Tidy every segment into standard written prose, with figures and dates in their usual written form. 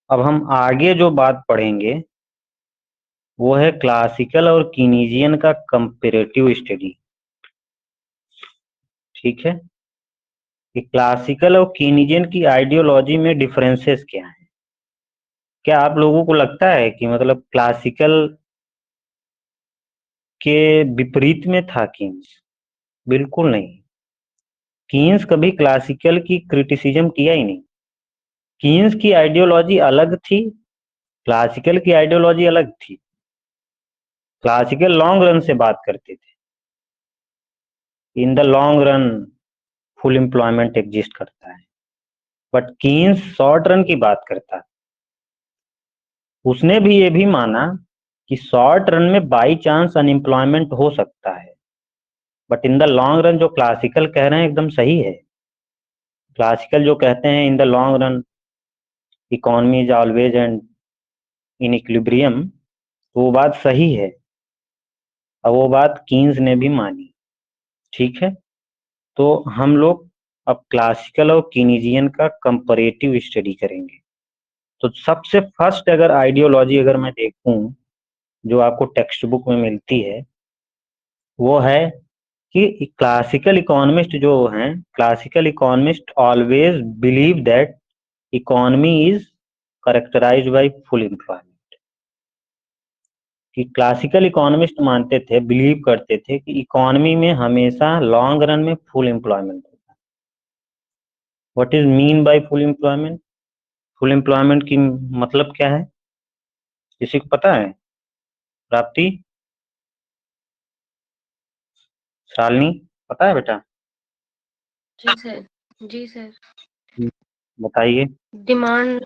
अब हम आगे जो बात पढ़ेंगे वो है क्लासिकल और कीनीजियन का कंपैरेटिव स्टडी। ठीक है, कि क्लासिकल और कीनीजियन की आइडियोलॉजी में डिफरेंसेस क्या हैं। क्या आप लोगों को लगता है कि मतलब क्लासिकल के विपरीत में था कीन्स? बिल्कुल नहीं। कीन्स कभी क्लासिकल की क्रिटिसिज्म किया ही नहीं। कीन्स की आइडियोलॉजी अलग थी, क्लासिकल की आइडियोलॉजी अलग थी। क्लासिकल लॉन्ग रन से बात करते थे, in the long run full employment exist करता है, बट कीन्स शॉर्ट रन की बात करता है। उसने भी ये भी माना कि शॉर्ट रन में बाई चांस अनएम्प्लॉयमेंट हो सकता है, but in the long run जो क्लासिकल कह रहे हैं एकदम सही है। क्लासिकल जो कहते हैं in the long run economy is always and in equilibrium, तो वो बात सही है और वो बात कीन्स ने भी मानी। ठीक है, तो हम लोग अब क्लासिकल और कीनीजियन का कंपैरेटिव स्टडी करेंगे। तो सबसे फर्स्ट अगर आइडियोलॉजी अगर मैं देखूं जो आपको टेक्स्ट बुक में मिलती है वो है कि क्लासिकल इकोनॉमिस्ट जो हैं, classical economist always believe that economy is characterised by full employment. कि क्लासिकल इकोनॉमिस्ट मानते थे, बिलीव करते थे कि इकोनॉमी में हमेशा लॉन्ग रन में फुल एम्प्लॉयमेंट होता है। What is mean by full employment? Full employment की मतलब क्या है, किसी को पता है? प्राप्ति, शालिनी, पता है बेटा? जी सर। जी सर। बताइए। डिमांड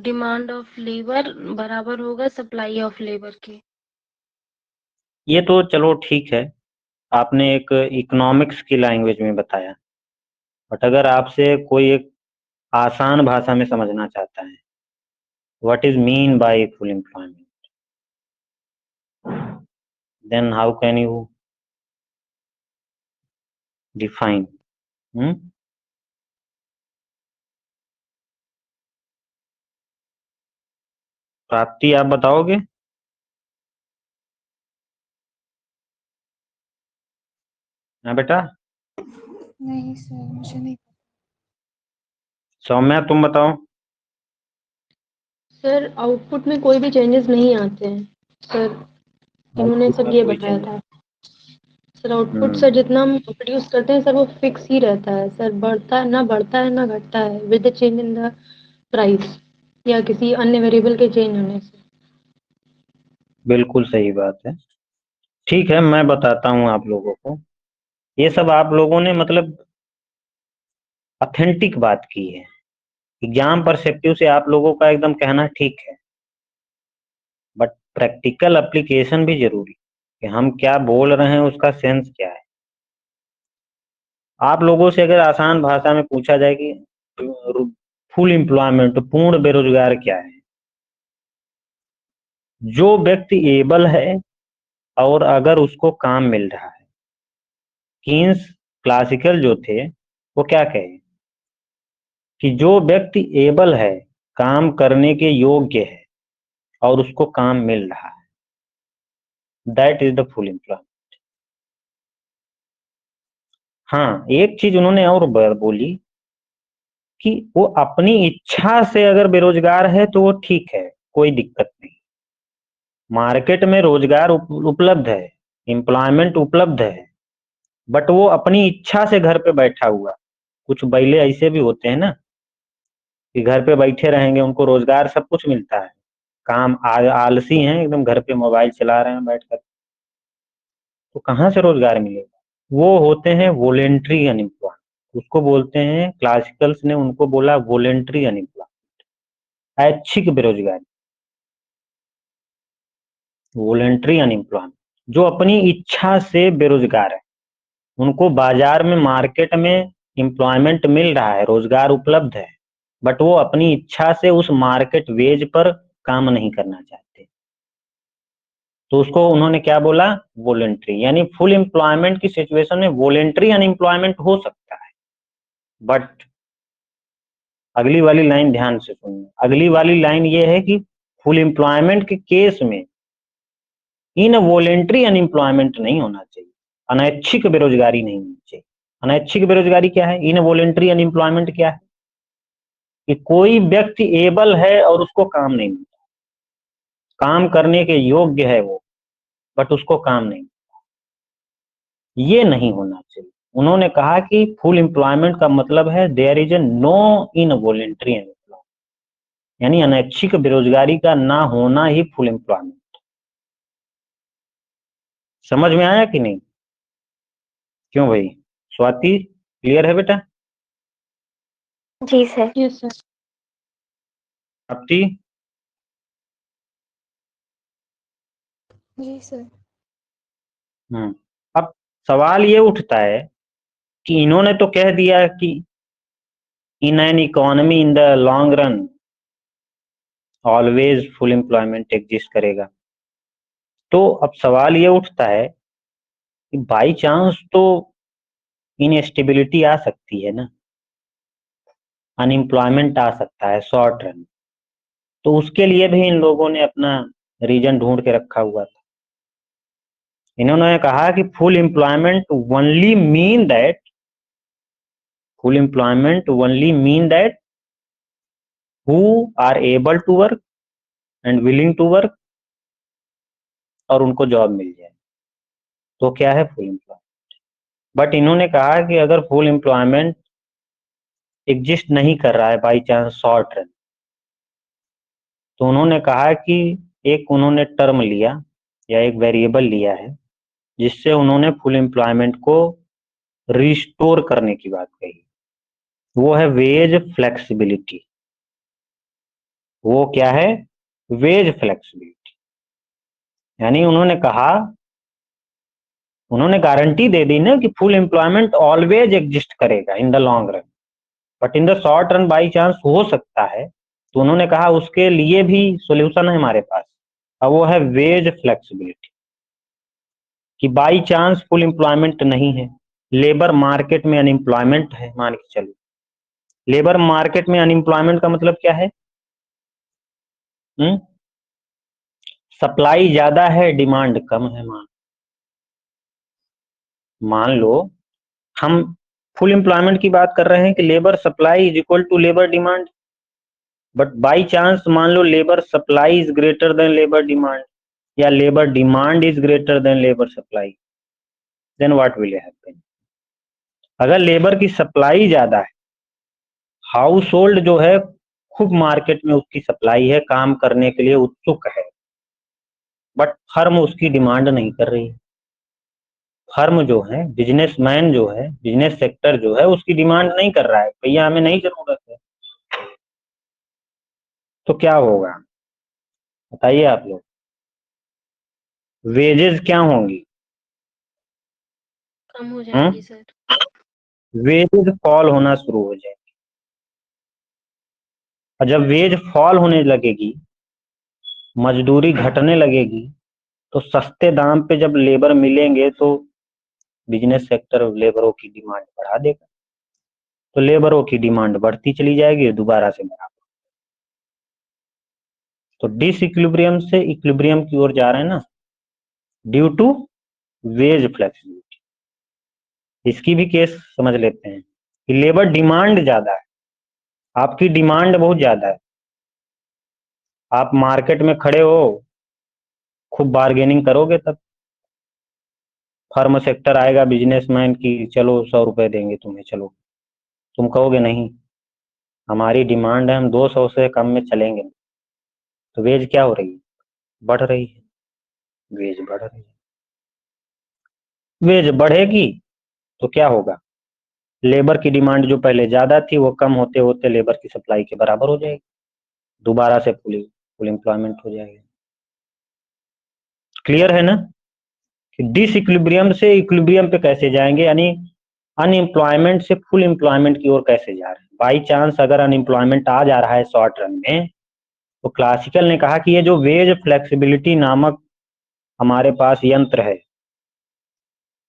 डिमांड ऑफ लेबर बराबर होगा सप्लाई ऑफ लेबर के। ये तो चलो ठीक है, आपने एक इकोनॉमिक्स की लैंग्वेज में बताया, बट अगर आपसे कोई एक आसान भाषा में समझना चाहता है, what is mean by full employment, then how can you define? Prapti, आप बताओगे? हाँ बेटा। नहीं सर, मुझे नहीं। सौम्या, तुम बताओ। सर आउटपुट में कोई भी चेंजेस नहीं आते हैं सर, इन्होंने आउटपुट सब में ये कोई बताया चेंज? था। सर आउटपुट सर जितना हम प्रोड्यूस करते हैं सर वो फिक्स ही रहता है सर, बढ़ता है ना घटता है with the change in the price या किसी अन्य वेरिएबल के चेंज होने से। बिल्कुल सही बात है। ठीक है, मैं बताता हूँ आप लोगों को। ये सब आप लोगों ने मतलब ऑथेंटिक बात की है। एग्जाम परस्पेक्टिव से आप लोगों का एकदम कहना ठीक है, बट प्रैक्टिकल एप्लीकेशन भी जरूरी कि हम क्या बोल रहे हैं उसका सेंस क्या है। आप लोगों से अगर आसान भाषा में पूछा जाए कि फुल एम्प्लॉयमेंट, पूर्ण बेरोजगार क्या है? जो व्यक्ति एबल है और अगर उसको काम मिल रहा है। कीन्स क्लासिकल जो थे वो क्या कहे कि जो व्यक्ति एबल है, काम करने के योग्य है और उसको काम मिल रहा है, that is the full employment. हाँ, एक चीज उन्होंने और बोली कि वो अपनी इच्छा से अगर बेरोजगार है तो वो ठीक है, कोई दिक्कत नहीं। मार्केट में रोजगार उपलब्ध है, एम्प्लॉयमेंट उपलब्ध है, बट वो अपनी इच्छा से घर पे बैठा हुआ। कुछ बैले ऐसे भी होते हैं ना कि घर पे बैठे रहेंगे, उनको रोजगार सब कुछ मिलता है, काम आलसी हैं एकदम, घर पे मोबाइल चला रहे हैं बैठकर, तो कहाँ से रोजगार मिलेगा? वो होते हैं वॉलेंट्री अनएम्प्लॉयमेंट। उसको बोलते हैं, क्लासिकल्स ने उनको बोला वॉलेंट्री अनएम्प्लॉयमेंट, ऐच्छिक बेरोजगारी, वॉलेंट्री अनएम्प्लॉयमेंट। जो अपनी इच्छा से बेरोजगार है, उनको बाजार में, मार्केट में एम्प्लॉयमेंट मिल रहा है, रोजगार उपलब्ध है, बट वो अपनी इच्छा से उस मार्केट वेज पर काम नहीं करना चाहते, तो उसको उन्होंने क्या बोला? वॉलेंट्री। यानी फुल एम्प्लॉयमेंट की सिचुएशन में वॉलेंट्री अनएम्प्लॉयमेंट हो सकता है, बट अगली वाली लाइन ध्यान से सुनिए। अगली वाली लाइन ये है कि फुल एम्प्लॉयमेंट के केस में इनवॉलेंट्री अनएम्प्लॉयमेंट नहीं होना चाहिए, अनैच्छिक बेरोजगारी नहीं होनी चाहिए। अनैच्छिक बेरोजगारी क्या है? इनवॉलेंट्री अनएम्प्लॉयमेंट क्या है? कि कोई व्यक्ति एबल है और उसको काम नहीं मिलता, काम करने के योग्य है वो, बट उसको काम नहीं मिलता, ये नहीं होना चाहिए। उन्होंने कहा कि फुल एम्प्लॉयमेंट का मतलब है there is a no involuntary employment, यानी अनैच्छिक बेरोजगारी का ना होना ही फुल एम्प्लॉयमेंट। समझ में आया कि नहीं? क्यों भाई? स्वाति क्लियर है बेटा? जी सर। Yes sir. प्राप्ति? जी सर। अब सवाल ये उठता है कि इन्होंने तो कह दिया कि in an economy in the long run always full employment exist करेगा। तो अब सवाल ये उठता है कि बाई चांस तो इनस्टेबिलिटी आ सकती है ना, अनएम्प्लॉयमेंट आ सकता है शॉर्ट रन, तो उसके लिए भी इन लोगों ने अपना रीजन ढूंढ के रखा हुआ था। इन्होंने कहा कि full employment only mean that who are able to work and willing to work, और उनको जॉब मिल जाए तो क्या है? Full employment. बट इन्होंने कहा कि अगर फुल एम्प्लॉयमेंट एग्जिस्ट नहीं कर रहा है बाई चांस शॉर्ट रन, तो उन्होंने कहा कि एक उन्होंने टर्म लिया या एक वेरिएबल लिया है जिससे उन्होंने फुल एम्प्लॉयमेंट को रिस्टोर करने की बात कही। वो है वेज फ्लेक्सिबिलिटी। वो क्या है? Wage flexibility. यानी उन्होंने कहा, उन्होंने गारंटी दे दी ना कि फुल एम्प्लॉयमेंट ऑलवेज एग्जिस्ट करेगा in the long run, but in the short run by chance हो सकता है। तो उन्होंने कहा उसके लिए भी सॉल्यूशन है हमारे पास, और वो है वेज फ्लेक्सिबिलिटी। कि बाई चांस फुल एम्प्लॉयमेंट नहीं है, लेबर मार्केट में अनएम्प्लॉयमेंट है, मान के चलो। लेबर मार्केट में अनएम्प्लॉयमेंट का मतलब क्या है? सप्लाई ज्यादा है, डिमांड कम है। मान लो हम फुल एम्प्लॉयमेंट की बात कर रहे हैं कि labour supply is equal to labour demand, but by chance मान लो labour supply is greater than labour demand, या labour demand is greater than labour supply, then what will happen? अगर लेबर की सप्लाई ज्यादा है, हाउस होल्ड जो है खूब मार्केट में उसकी सप्लाई है, काम करने के लिए उत्सुक है, बट फर्म उसकी डिमांड नहीं कर रही। फर्म जो है, बिजनेसमैन जो है, बिजनेस सेक्टर जो है, उसकी डिमांड नहीं कर रहा है, भैया हमें नहीं जरूरत है। तो क्या होगा बताइए आप लोग? वेजेस क्या होंगी? कम हो जाएगी सर। वेजेस फॉल होना शुरू हो जाएगी, और जब वेज फॉल होने लगेगी, मजदूरी घटने लगेगी, तो सस्ते दाम पे जब लेबर मिलेंगे तो बिजनेस सेक्टर लेबरों की डिमांड बढ़ा देगा, तो लेबरों की डिमांड बढ़ती चली जाएगी, दोबारा से बराबर। तो डिसइक्विलिब्रियम से इक्विलिब्रियम की ओर जा रहे हैं ना, ड्यू टू वेज फ्लेक्सिबिलिटी। इसकी भी केस समझ लेते हैं कि लेबर डिमांड ज्यादा है, आपकी डिमांड बहुत ज्यादा है, आप मार्केट में खड़े हो, खूब बार्गेनिंग करोगे, तब फर्म सेक्टर आएगा बिजनेसमैन की, चलो 100 रुपए देंगे तुम्हें, चलो। तुम कहोगे नहीं, हमारी डिमांड है, हम 200 से कम में चलेंगे। तो वेज क्या हो रही है? बढ़ रही है, वेज बढ़ रही है। वेज बढ़ेगी तो क्या होगा? लेबर की डिमांड जो पहले ज्यादा थी वो कम होते होते लेबर की सप्लाई के बराबर हो जाएगी, दोबारा से फुल एम्प्लॉयमेंट हो जाएगा। क्लियर है ना? कि डिसइक्विलिब्रियम से इक्विलिब्रियम पे कैसे जाएंगे, यानी अनएम्प्लॉयमेंट से फुल एम्प्लॉयमेंट की ओर कैसे जा रहे हैं। बाई चांस अगर अनएम्प्लॉयमेंट आ जा रहा है शॉर्ट रन में, तो क्लासिकल ने कहा कि ये जो वेज फ्लेक्सिबिलिटी नामक हमारे पास यंत्र है,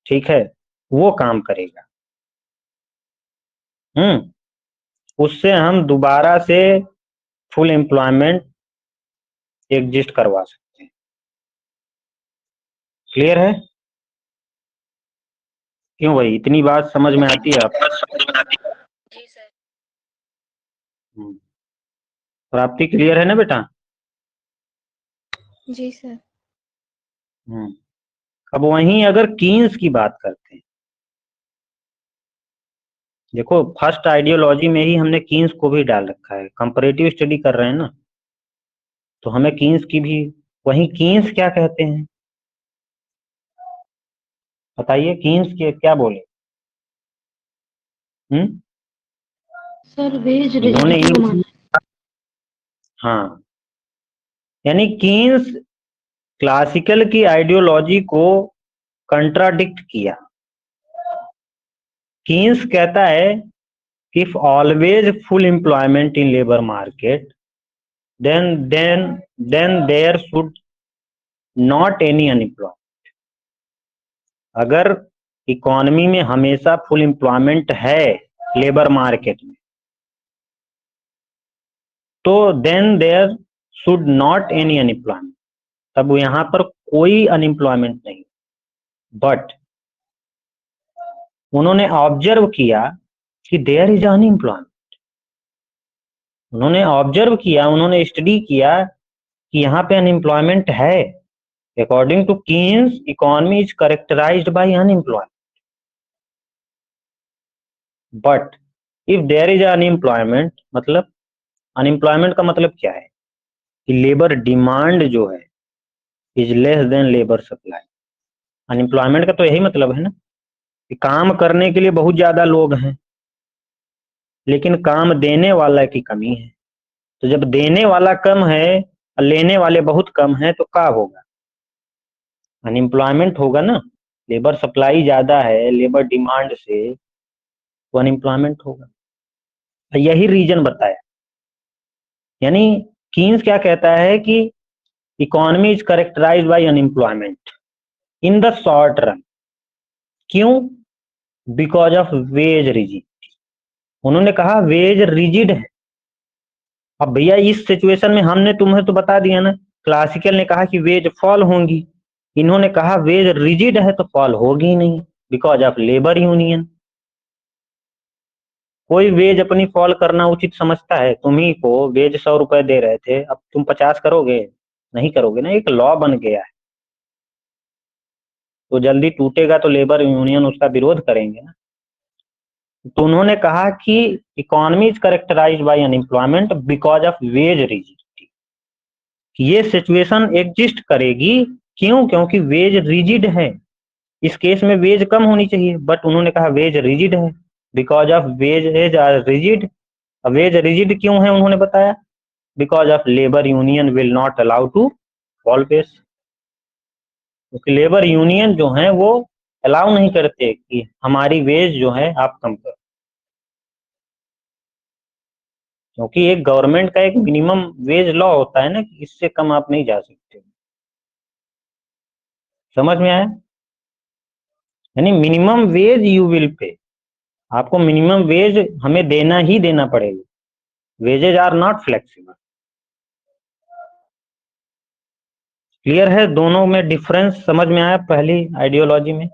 ठीक है, वो काम करेगा। उससे हम दोबारा से फुल एम्प्लॉयमेंट एग्जिस्ट करवा सकते हैं। क्लियर है? क्यों भाई, इतनी बात समझ में आती है आपको? जी सर। प्राप्ति क्लियर है ना बेटा? जी सर। अब वहीं अगर कीन्स की बात करते हैं, देखो फर्स्ट आइडियोलॉजी में ही हमने कीन्स को भी डाल रखा है, कंपैरेटिव स्टडी कर रहे हैं ना, तो हमें कीन्स की भी, वहीं कीन्स क्या कहते हैं बताइए, कीन्स के क्या बोले? सर वेज इन्होंने रिजिडिटी को माना। हाँ, यानी कीन्स क्लासिकल की आइडियोलॉजी को कंट्राडिक्ट किया। कीन्स कहता है कि if always full employment in labour market then there should not any unemployment। अगर इकोनॉमी में हमेशा फुल एम्प्लॉयमेंट है लेबर मार्केट में, तो then there should not any unemployment, तब यहां पर कोई अनएम्प्लॉयमेंट नहीं। बट उन्होंने ऑब्जर्व किया कि देयर इज अनएम्प्लॉयमेंट। उन्होंने ऑब्जर्व किया, उन्होंने स्टडी किया कि यहाँ पे अनएम्प्लॉयमेंट है। According to Keynes, economy is characterised by unemployment. But if there is unemployment, मतलब अनएम्प्लॉयमेंट का मतलब क्या है कि लेबर डिमांड जो है is less than labour supply. Unemployment का तो यही मतलब है ना कि काम करने के लिए बहुत ज्यादा लोग हैं, लेकिन काम देने वाला की कमी है। तो जब देने वाला कम है और लेने वाले बहुत कम है, तो क्या होगा? अनएम्प्लॉयमेंट होगा ना। लेबर सप्लाई ज्यादा है लेबर डिमांड से, तो अनएम्प्लॉयमेंट होगा। यही रीजन बताया। यानी कीन्स क्या कहता है कि economy is characterised by unemployment in the short run. क्यों? Because of wage rigidity. उन्होंने कहा वेज रिजिड है। अब भैया इस सिचुएशन में हमने तुम्हें तो बता दिया ना, क्लासिकल ने कहा कि वेज फॉल होंगी, इन्होंने कहा वेज रिजिड है तो फॉल होगी ही नहीं, बिकॉज ऑफ लेबर यूनियन। कोई वेज अपनी फॉल करना उचित समझता है? तुम्ही को वेज 100 रुपए दे रहे थे, अब तुम 50 करोगे? नहीं करोगे ना, एक लॉ बन गया है, तो जल्दी टूटेगा तो लेबर यूनियन उसका विरोध करेंगे ना। तो उन्होंने कहा कि economy is characterised by unemployment because of wage rigidity. ये सिचुएशन एग्जिस्ट करेगी। क्यों? क्योंकि वेज रिजिड है। इस केस में वेज कम होनी चाहिए, बट उन्होंने कहा वेज रिजिड है because of wage are rigid. Wage rigid क्यों है उन्होंने बताया, because of labour union will not allow to fall base. क्योंकि लेबर यूनियन जो है वो अलाउ नहीं करते कि हमारी वेज जो है आप कम करो, क्योंकि एक गवर्नमेंट का एक मिनिमम वेज लॉ होता है ना कि इससे कम आप नहीं जा सकते। समझ में आया? यानी minimum ways you will pay, आपको मिनिमम वेज हमें देना ही देना पड़ेगा। Wages are not flexible. Clear है? दोनों में डिफरेंस समझ में आया पहली आइडियोलॉजी में?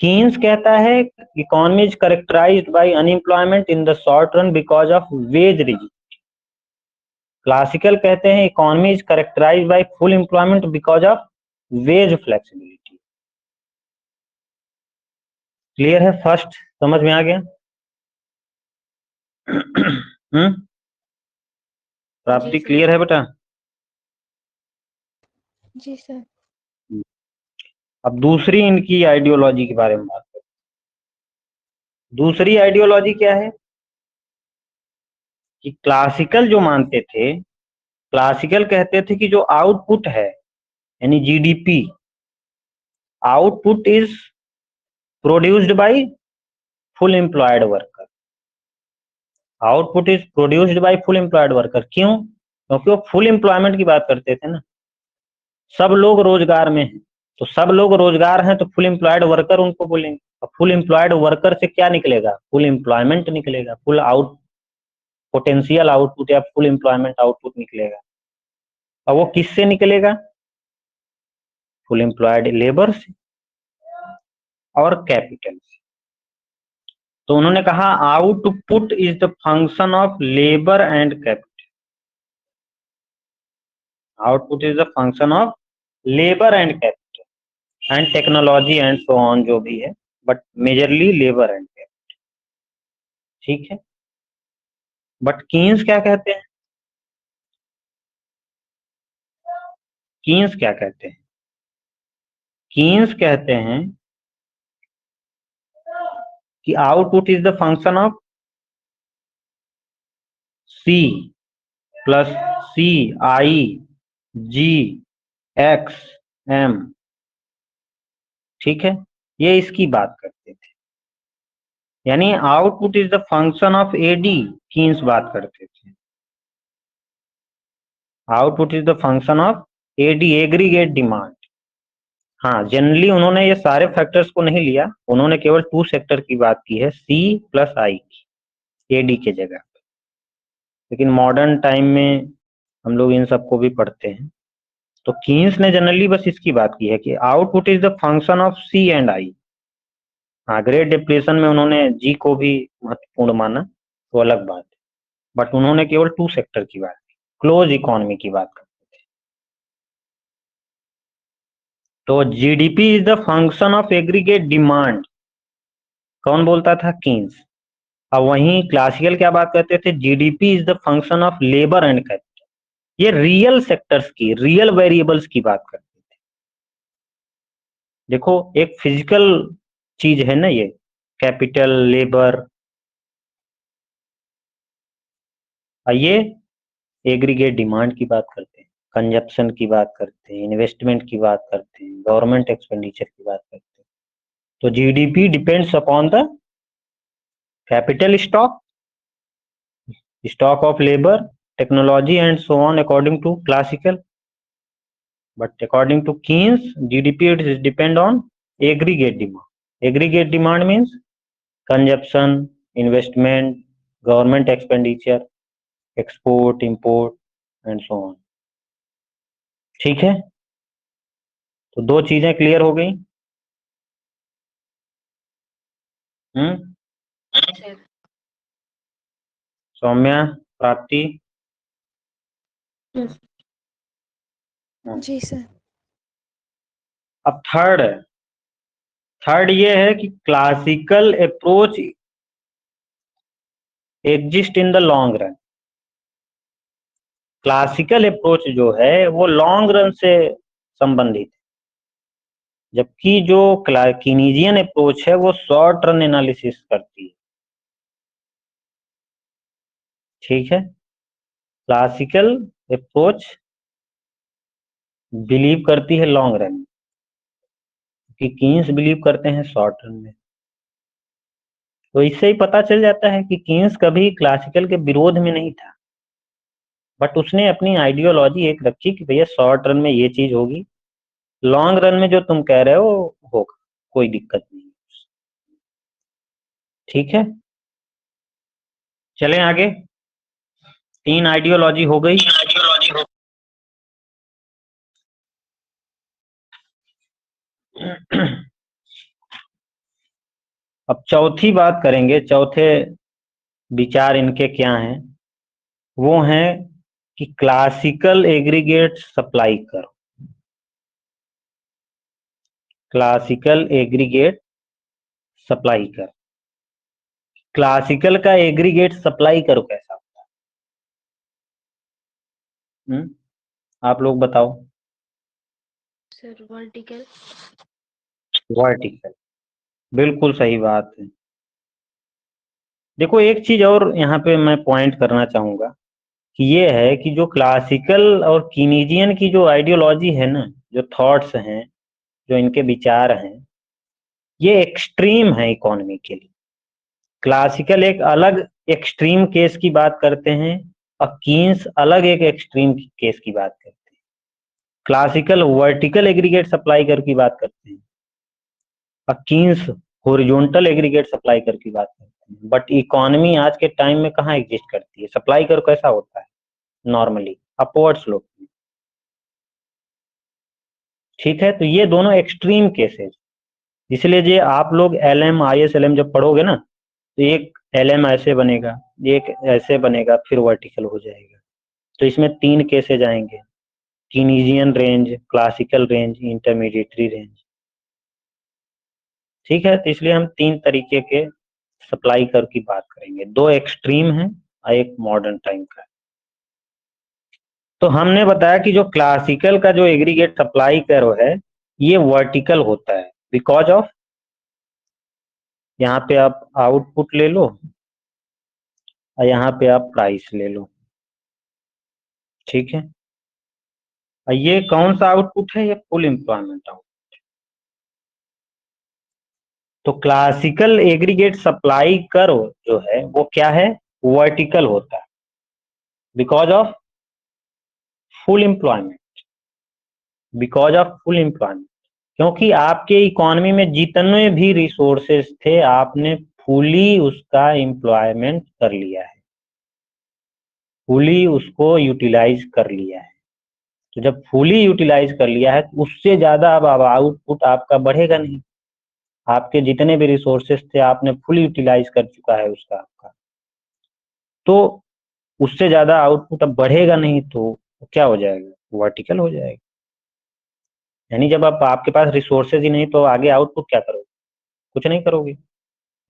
कीन्स कहता है economy is characterised by unemployment in the short run because of wage rigidity. Classical कहते हैं economy is characterised by full employment because of wage flexibility. Clear है? फर्स्ट समझ में आ गया? प्राप्ति जी क्लियर है बेटा? जी सर। अब दूसरी इनकी आइडियोलॉजी के बारे में बात करते हैं। दूसरी आइडियोलॉजी क्या है कि क्लासिकल जो मानते थे, क्लासिकल कहते थे कि जो आउटपुट है यानी GDP, output is produced by full employed worker. Output is produced by full employed worker. क्यों? क्योंकि वो फुल एम्प्लॉयमेंट की बात करते थे ना, सब लोग रोजगार में हैं, तो सब लोग रोजगार हैं तो फुल एम्प्लॉयड वर्कर उनको बोलेंगे। और फुल एम्प्लॉयड वर्कर से क्या निकलेगा? फुल एम्प्लॉयमेंट निकलेगा, फुल आउट पोटेंशियल आउटपुट या फुल एम्प्लॉयमेंट आउटपुट निकलेगा। और वो किससे निकलेगा? फुल एम्प्लॉयड लेबर से और कैपिटल से। तो उन्होंने कहा output is the function of labour and capital. Output is the function of labour and capital and technology and so on, जो भी है, but majorly labour and capital. ठीक है, बट कीन्स क्या कहते हैं? कीन्स क्या कहते हैं? कीन्स कहते हैं कि output is the function of C plus C I G X M. ठीक है, ये इसकी बात करते थे, यानी output is the function of AD, Keynes बात करते थे। Output is the function of AD, aggregate demand. हाँ, जनरली उन्होंने ये सारे फैक्टर्स को नहीं लिया, उन्होंने केवल 2 सेक्टर की बात की है, सी प्लस आई की, एडी के जगह पे। लेकिन मॉडर्न टाइम में हम लोग इन सबको भी पढ़ते हैं। तो कीन्स ने जनरली बस इसकी बात की है कि output is the function of C and I. हाँ, ग्रेट डिप्रेशन में उन्होंने जी को भी महत्वपूर्ण माना, तो अलग बात है, बट उन्होंने केवल 2 सेक्टर की बात की, क्लोज इकोनॉमी की बात करते थे। तो GDP is the function of aggregate demand, कौन बोलता था? कीन्स। अब वहीं क्लासिकल क्या बात करते थे? GDP is the function of labour and capital. ये रियल सेक्टर्स की, रियल वेरिएबल्स की बात करते थे। देखो, एक फिजिकल चीज है ना ये, कैपिटल, लेबर, और ये एग्रीगेट डिमांड की बात करते हैं, कंजप्शन की बात करते हैं, इन्वेस्टमेंट की बात करते हैं, गवर्नमेंट एक्सपेंडिचर की बात करते हैं। तो GDP depends upon the capital stock, stock of labor, technology and so on, according to classical. But according to Keynes, GDP is depend on aggregate demand. Aggregate demand means consumption, investment, government expenditure, export, import and so on. ठीक है, तो 2 चीजें clear हो गई। सौम्या, प्राप्ति? Yes. जी sir. अब third ये है कि classical approach exist in the long run. Classical approach जो है वो लॉन्ग रन से संबंधित है, जबकि जो कीनीजियन अप्रोच है वो शॉर्ट रन एनालिसिस करती है। ठीक है, क्लासिकल अप्रोच बिलीव करती है लॉन्ग रन में, कि कीन्स बिलीव करते हैं शॉर्ट रन में। तो इससे ही पता चल जाता है कि कीन्स कभी क्लासिकल के विरोध में नहीं था, बट उसने अपनी आइडियोलॉजी एक रखी कि भैया शॉर्ट रन में ये चीज होगी, लॉन्ग रन में जो तुम कह रहे हो होगा, कोई दिक्कत नहीं। ठीक है, चलें आगे। 3 आइडियोलॉजी हो गई। अब चौथी बात करेंगे, चौथे विचार इनके क्या हैं? वो हैं कि क्लासिकल एग्रीगेट सप्लाई करो। क्लासिकल एग्रीगेट सप्लाई कर, क्लासिकल का एग्रीगेट सप्लाई करो कैसा होता है? आप लोग बताओ। Sir vertical. वर्टिकल, बिल्कुल सही बात है। देखो, एक चीज और यहाँ पे मैं पॉइंट करना चाहूंगा कि ये है कि जो क्लासिकल और कीनीजियन की जो आइडियोलॉजी है ना, जो थॉट्स हैं, जो इनके विचार हैं, ये एक्सट्रीम है इकोनॉमी के लिए। क्लासिकल एक अलग एक्सट्रीम केस की बात करते हैं और कीन्स अलग एक एक्सट्रीम केस की बात करते हैं। क्लासिकल वर्टिकल एग्रीगेट सप्लाई कर की बात करते हैं और कीन्स हॉरिजॉन्टल एग्रीगेट सप्लाई कर की बात करते हैं, बट इकोनॉमी आज के टाइम में कहाँ एग्जिस्ट करती है? सप्लाई कर कैसा होता है नॉर्मली? Upward slope. ठीक है, तो ये दोनों एक्सट्रीम केसेस, इसलिए जे आप लोग LM ISLM जब पढ़ोगे ना, तो एक LM ऐसे बनेगा, एक ऐसे बनेगा, फिर वर्टिकल हो जाएगा। तो इसमें 3 केसेज आएंगे, Keynesian range, classical range, intermediatory range. ठीक है, तो इसलिए हम 3 तरीके के सप्लाई कर्व की बात करेंगे, 2 एक्सट्रीम है और एक मॉडर्न टाइम का है। तो हमने बताया कि जो क्लासिकल का जो एग्रीगेट सप्लाई कर्व है ये वर्टिकल होता है, बिकॉज ऑफ, यहाँ पे आप आउटपुट ले लो और यहाँ पे आप प्राइस ले लो। ठीक है, और ये कौन सा आउटपुट है? ये फुल एम्प्लॉयमेंट आउटपुट। तो क्लासिकल एग्रीगेट सप्लाई कर्व जो है वो क्या है? वर्टिकल होता है, because of full employment, because of full employment. क्योंकि आपके इकोनॉमी में जितने भी रिसोर्सेस थे आपने फुली उसका एम्प्लॉयमेंट कर लिया है, फुली उसको यूटिलाइज कर लिया है। तो जब फुली यूटिलाइज कर लिया है तो उससे ज्यादा अब आउटपुट आपका बढ़ेगा नहीं। आपके जितने भी रिसोर्सेस थे आपने फुल यूटिलाइज कर चुका है उसका आपका, तो उससे ज्यादा आउटपुट अब बढ़ेगा नहीं, तो क्या हो जाएगा? वर्टिकल हो जाएगा। यानी जब आप आपके पास रिसोर्सेज ही नहीं तो आगे आउटपुट क्या करोगे? कुछ नहीं करोगे,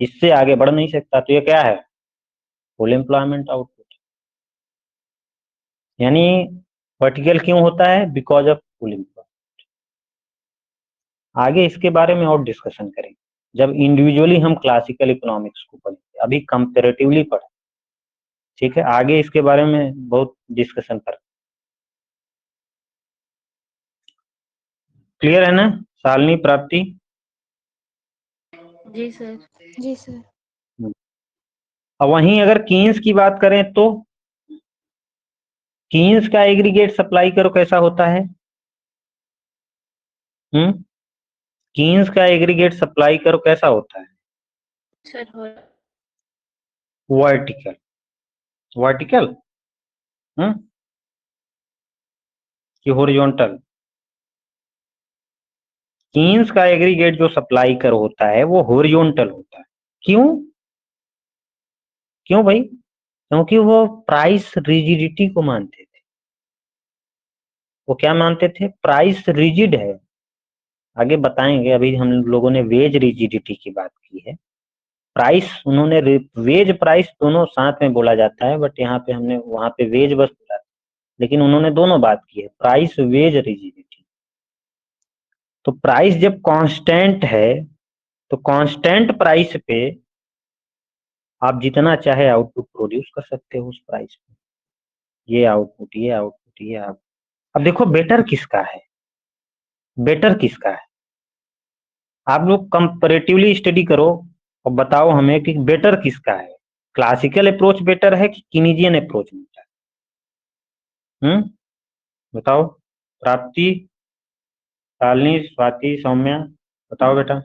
इससे आगे बढ़ नहीं सकता। तो ये क्या है? Full employment output. यानी वर्टिकल क्यों होता है? Because of full employment. आगे इसके बारे में और डिस्कशन करेंगे जब इंडिविजुअली हम क्लासिकल इकोनॉमिक्स को पढ़ेंगे, अभी कंपेरेटिवली पढ़ें। ठीक है, आगे इसके बारे में बहुत डिस्कशन करें। क्लियर है ना शालिनी, प्राप्ति? जी सर। जी सर। अब वहीं अगर कीन्स की बात करें तो कीन्स का एग्रीगेट सप्लाई करो कैसा होता है? कीन्स का एग्रीगेट सप्लाई करो कैसा होता है? Sir vertical. वर्टिकल कि हॉरिजॉन्टल? कीन्स का एग्रीगेट जो सप्लाई कर होता है वो हॉरिजॉन्टल होता है। क्यों? क्यों भाई? क्योंकि वो प्राइस रिजिडिटी को मानते थे। वो क्या मानते थे? प्राइस रिजिड है। आगे बताएंगे, अभी हम लोगों ने वेज रिजिडिटी की बात की है। प्राइस उन्होंने वेज प्राइस दोनों साथ में बोला जाता है, बट यहाँ पे हमने वहां पे वेज बस बोला, लेकिन उन्होंने दोनों बात की है, प्राइस वेज रिजिडिटी। तो प्राइस जब कांस्टेंट है तो कांस्टेंट प्राइस पे आप जितना चाहे आउटपुट प्रोड्यूस कर सकते हो उस प्राइस पे। ये आउटपुट, ये आउटपुट, ये आउटपुट। अब देखो बेटर किसका है? बेटर किसका है? आप लोग कंपैरेटिवली स्टडी करो और बताओ हमें कि बेटर किसका है। क्लासिकल अप्रोच बेटर है कि कीनीजियन अप्रोच बेटर? बताओ। प्राप्ति, शालिनी, स्वाति, सौम्या, बताओ बेटा।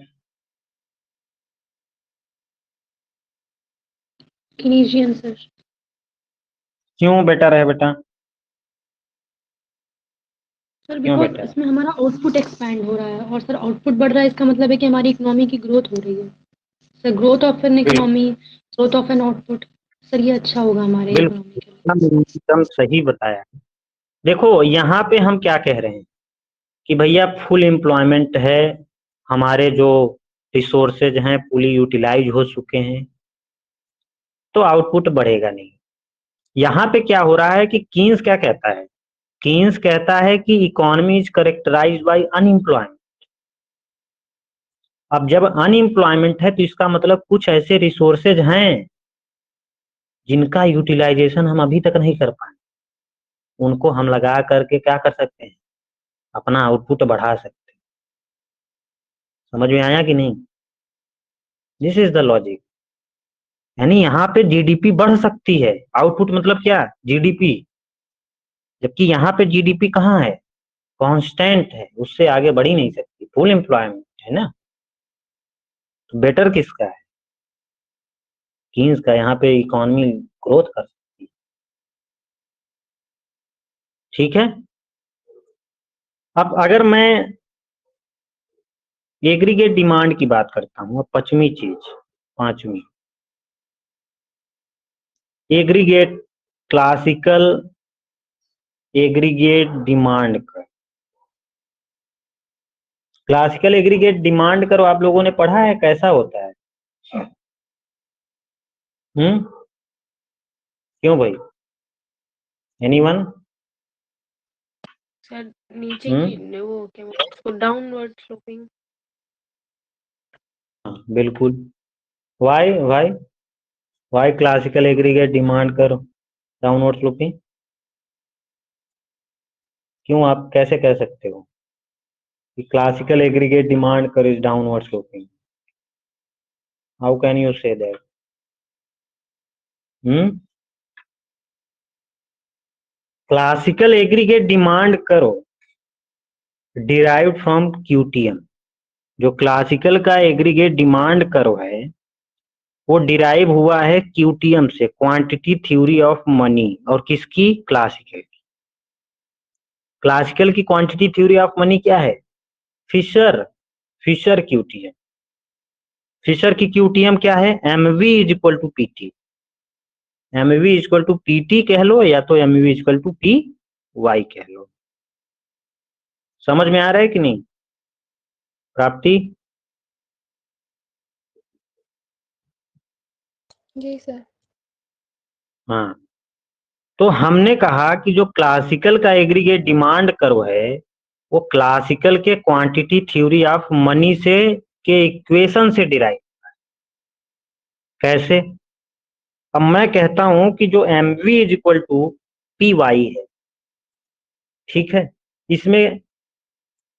Keynesian sir. क्यों बेटर है बेटा? सर क्यों बिकॉज बेटर? इसमें हमारा आउटपुट एक्सपैंड हो रहा है, और सर आउटपुट बढ़ रहा है इसका मतलब है कि हमारी इकोनॉमी की ग्रोथ हो रही है। Sir growth of an economy, growth of an output, sir ये अच्छा होगा हमारे इकोनॉमी के लिए। एकदम सही बताया। देखो यहाँ पे हम क्या कह रहे हैं कि भैया फुल एम्प्लॉयमेंट है, हमारे जो रिसोर्सेज हैं फुली यूटिलाइज हो चुके हैं, तो आउटपुट बढ़ेगा नहीं। यहाँ पे क्या हो रहा है कि कीन्स क्या कहता है? कीन्स कहता है कि economy is characterised by unemployment. अब जब अनएम्प्लॉयमेंट है तो इसका मतलब कुछ ऐसे रिसोर्सेज हैं जिनका यूटिलाइजेशन हम अभी तक नहीं कर पाए, उनको हम लगा करके क्या कर सकते हैं? अपना आउटपुट बढ़ा सकते हैं। समझ में आया कि नहीं? This is the logic. यानी यहाँ पे जीडीपी बढ़ सकती है, आउटपुट मतलब क्या? जीडीपी। जबकि यहाँ पे जीडीपी कहाँ है? कांस्टेंट है, उससे आगे बढ़ ही नहीं सकती, फुल एम्प्लॉयमेंट है ना। तो बेटर किसका है? कीन्स का। यहाँ पे इकोनॉमी ग्रोथ कर सकती है। ठीक है। अब अगर मैं एग्रीगेट डिमांड की बात करता हूँ, पश्चिमी चीज, पांचवी एग्रीगेट क्लासिकल एग्रीगेट डिमांड कर। क्लासिकल एग्रीगेट डिमांड करो आप लोगों ने पढ़ा है, कैसा होता है? क्यों भाई? एनीवन? सर नीचे की वो क्या बोलते हैं उसको, डाउनवर्ड स्लोपिंग। बिल्कुल। वाई क्लासिकल एग्रीगेट डिमांड करो डाउनवर्ड स्लोपिंग? क्यों, आप कैसे कह सकते हो कि क्लासिकल एग्रीगेट डिमांड कर is downward sloping? How can you say that? Classical aggregate demand करो डिराइव्ड फ्रॉम क्यूटीएम। जो क्लासिकल का एग्रीगेट डिमांड करो है वो डिराइव हुआ है क्यूटीएम से, क्वांटिटी थ्योरी ऑफ मनी। और किसकी? क्लासिकल। क्लासिकल की क्वांटिटी थ्योरी ऑफ मनी क्या है? Fisher QTM. फिशर की क्यूटीएम क्या है? MV is equal to PT. MV is equal to PT कह लो या तो MV is equal to P Y कह लो। समझ में आ रहा है कि नहीं प्राप्ति? जी सर। हाँ, तो हमने कहा कि जो क्लासिकल का एग्रीगेट डिमांड कर्व है वो क्लासिकल के क्वांटिटी थ्योरी ऑफ मनी से के इक्वेशन से डिराइव। कैसे? अब मैं कहता हूं कि जो MV is equal to P Y है, ठीक है। इसमें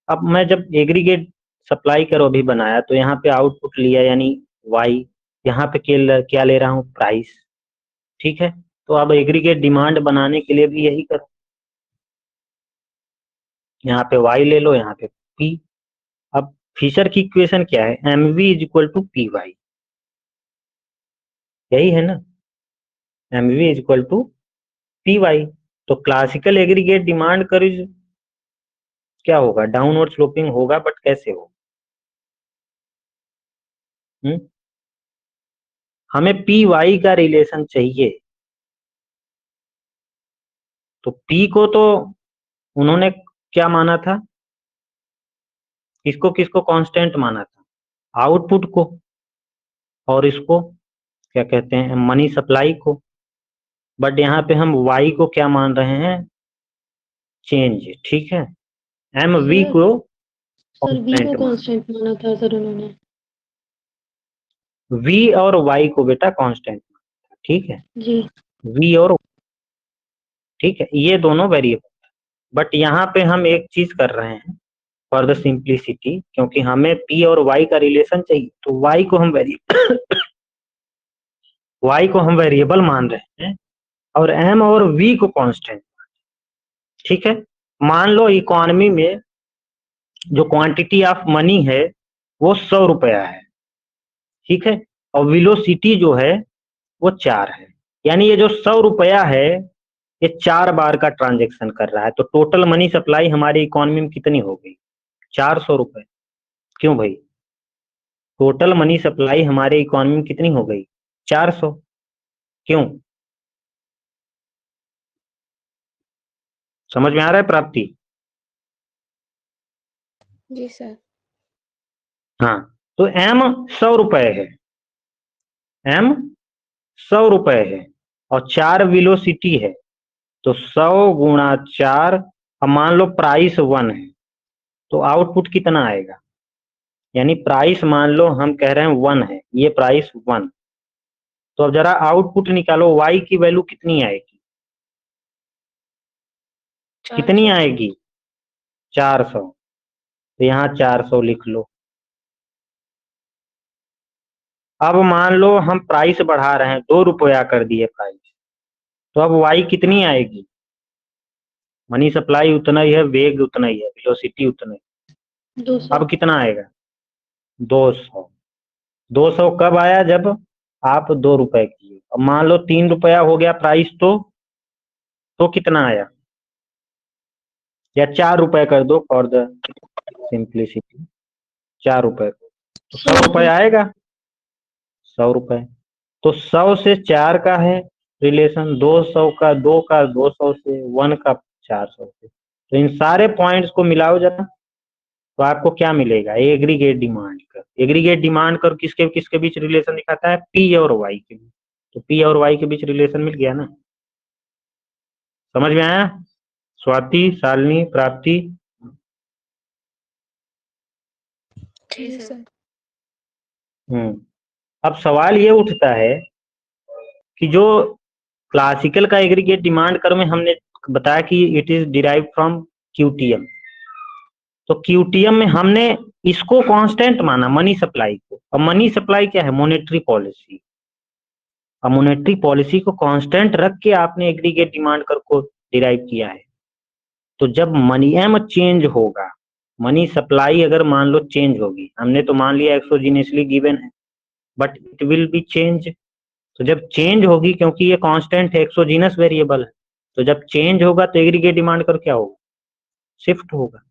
अब मैं जब एग्रीगेट सप्लाई करो अभी बनाया तो यहाँ पे आउटपुट लिया यानी वाई, यहाँ पे क्या ले रहा हूँ? प्राइस। ठीक है, तो अब एग्रीगेट डिमांड बनाने के लिए भी यही करो, यहाँ पे वाई ले लो, यहाँ पे पी। अब फिशर की इक्वेशन क्या है? MV is equal to P Y, यही है ना? MV is equal to P Y. तो क्लासिकल एग्रीगेट डिमांड कर क्या होगा? डाउनवर्ड स्लोपिंग होगा, बट कैसे हो? हमें पी वाई का रिलेशन चाहिए। तो पी को तो उन्होंने क्या माना था? किसको किसको कांस्टेंट माना था? आउटपुट को, और इसको क्या कहते हैं? मनी सप्लाई को। बट यहाँ पे हम वाई को क्या मान रहे हैं? चेंज। ठीक है, एम वी को सर वी को कांस्टेंट मान। कांस्टेंट माना था सर उन्होंने। वी और वाई को बेटा कांस्टेंट, ठीक है। जी। वी और, ठीक है, ये दोनों वेरिएबल। बट यहाँ पे हम एक चीज कर रहे हैं फॉर द सिंप्लिसिटी, क्योंकि हमें पी और वाई का रिलेशन चाहिए, तो वाई को हम वाई को हम वेरिएबल मान रहे हैं और एम और वी को कांस्टेंट। ठीक है, मान लो इकोनॉमी में जो क्वांटिटी ऑफ मनी है वो 100 रुपया है, ठीक है, और वेलोसिटी जो है वो 4 है। यानी ये जो 100 रुपया है ये 4 बार का ट्रांजेक्शन कर रहा है, तो टोटल मनी सप्लाई हमारी इकोनॉमी में कितनी हो गई? 400 रुपए। क्यों भाई? टोटल मनी सप्लाई हमारे इकोनॉमी में कितनी हो गई? 400। क्यों? समझ में आ रहा है प्राप्ति? जी सर। हाँ, तो एम 100 रुपए है, एम 100 रुपए है और 4 वेलोसिटी है, तो 100 गुणा 4। अब मान लो प्राइस 1 है तो आउटपुट कितना आएगा? यानी प्राइस मान लो हम कह रहे हैं 1 है, ये प्राइस 1, तो अब जरा आउटपुट निकालो, वाई की वैल्यू कितनी आएगी? कितनी आएगी? 400। तो यहाँ 400 लिख लो। अब मान लो हम प्राइस बढ़ा रहे हैं, 2 रुपया कर दिए प्राइस, तो अब वाई कितनी आएगी? मनी सप्लाई उतना ही है, वेग उतना ही है, वेलोसिटी उतना ही। 200। अब कितना आएगा? 200। 200 कब आया? जब आप 2 रुपए किए। अब मान लो 3 रुपया हो गया प्राइस, तो कितना आया? या 4 रुपए कर दो फॉर द सिंप्लिसिटी, 4 रुपए, तो 100 रुपए आएगा, 100 रुपए। तो 100 से 4 का है रिलेशन, 200 का 2 का 200 से, 1 का 400 से। तो इन सारे पॉइंट्स को मिलाओ जरा, तो आपको क्या मिलेगा? एग्रीगेट डिमांड कर। एग्रीगेट डिमांड कर किसके किसके बीच रिलेशन दिखाता है? पी और वाई के बीच। तो पी और वाई के बीच रिलेशन मिल गया ना? समझ में आया? स्वाति, शालिनी, प्राप्ति? जी जी सर। सर। अब सवाल ये उठता है कि जो क्लासिकल का एग्रीगेट डिमांड कर्व में हमने बताया कि इट इज डिराइव फ्रॉम क्यूटीएम, तो क्यूटीएम में हमने इसको कांस्टेंट माना, मनी सप्लाई को। अब मनी सप्लाई क्या है? Monetary policy. अब मॉनेटरी पॉलिसी को कांस्टेंट रख के आपने एग्रीगेट डिमांड कर्व को डिराइव किया है। तो जब मनी एम चेंज होगा, मनी सप्लाई अगर मान लो चेंज होगी, हमने तो मान लिया एक्सोजीनियसली गिवन है, but it will be change. तो जब चेंज होगी, क्योंकि ये कांस्टेंट है, एक्सोजीनस वेरिएबल है, तो जब चेंज होगा तो एग्रीगेट डिमांड कर क्या होगा? शिफ्ट होगा।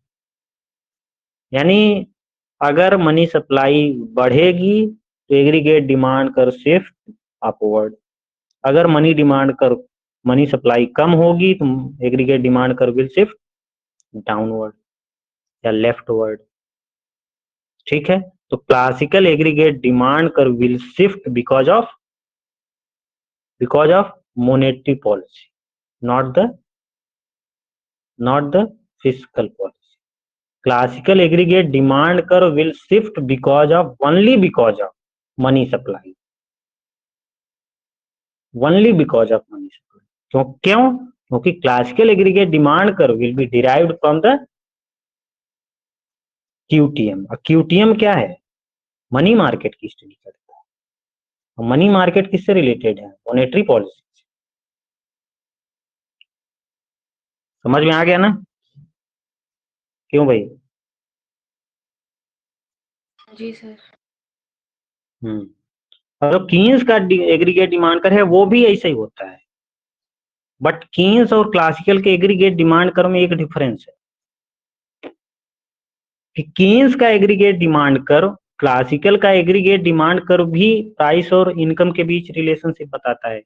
यानी अगर मनी सप्लाई बढ़ेगी तो एग्रीगेट डिमांड कर शिफ्ट अपवर्ड। अगर मनी सप्लाई कम होगी तो एग्रीगेट डिमांड कर विल शिफ्ट डाउनवर्ड या लेफ्टवर्ड। ठीक है? तो क्लासिकल एग्रीगेट डिमांड कर will shift because of monetary policy, not the fiscal policy. Classical aggregate demand curve will shift only because of money supply. Only because of money supply. क्यों? क्योंकि classical aggregate demand curve will be derived from the QTM. QTM क्या है? Money market की study करता है। Money market किससे related है? Monetary policy. समझ में आ गया ना? क्यों भाई? जी सर। और जो कीन्स का एग्रीगेट डिमांड कर है वो भी ऐसा ही होता है, बट कीन्स और क्लासिकल के एग्रीगेट डिमांड कर में एक डिफरेंस है कि कीन्स का एग्रीगेट डिमांड कर, क्लासिकल का एग्रीगेट डिमांड कर भी प्राइस और इनकम के बीच रिलेशनशिप बताता है।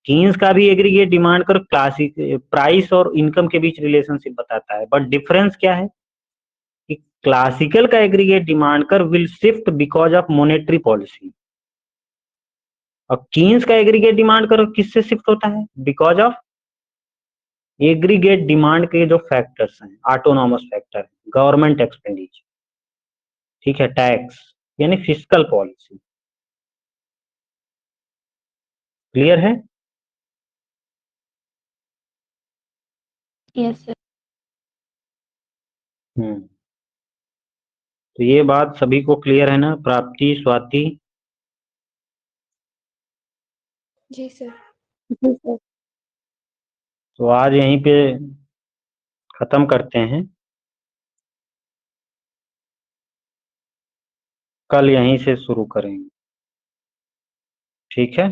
कीन्स का भी एग्रीगेट डिमांड कर क्लासिक प्राइस और इनकम के बीच रिलेशनशिप बताता है, बट डिफरेंस क्या है कि क्लासिकल का एग्रीगेट डिमांड कर will shift because of monetary policy, और कीन्स का एग्रीगेट डिमांड करो किससे शिफ्ट होता है? बिकॉज ऑफ एग्रीगेट डिमांड के जो फैक्टर्स हैं, ऑटोनॉमस फैक्टर, गवर्नमेंट एक्सपेंडिचर, ठीक है, टैक्स, यानी फिस्कल पॉलिसी। क्लियर है? Yes sir. तो ये बात सभी को क्लियर है ना? प्राप्ति, स्वाति? जी सर। जी सर। तो आज यहीं पे खत्म करते हैं, कल यहीं से शुरू करेंगे। ठीक है?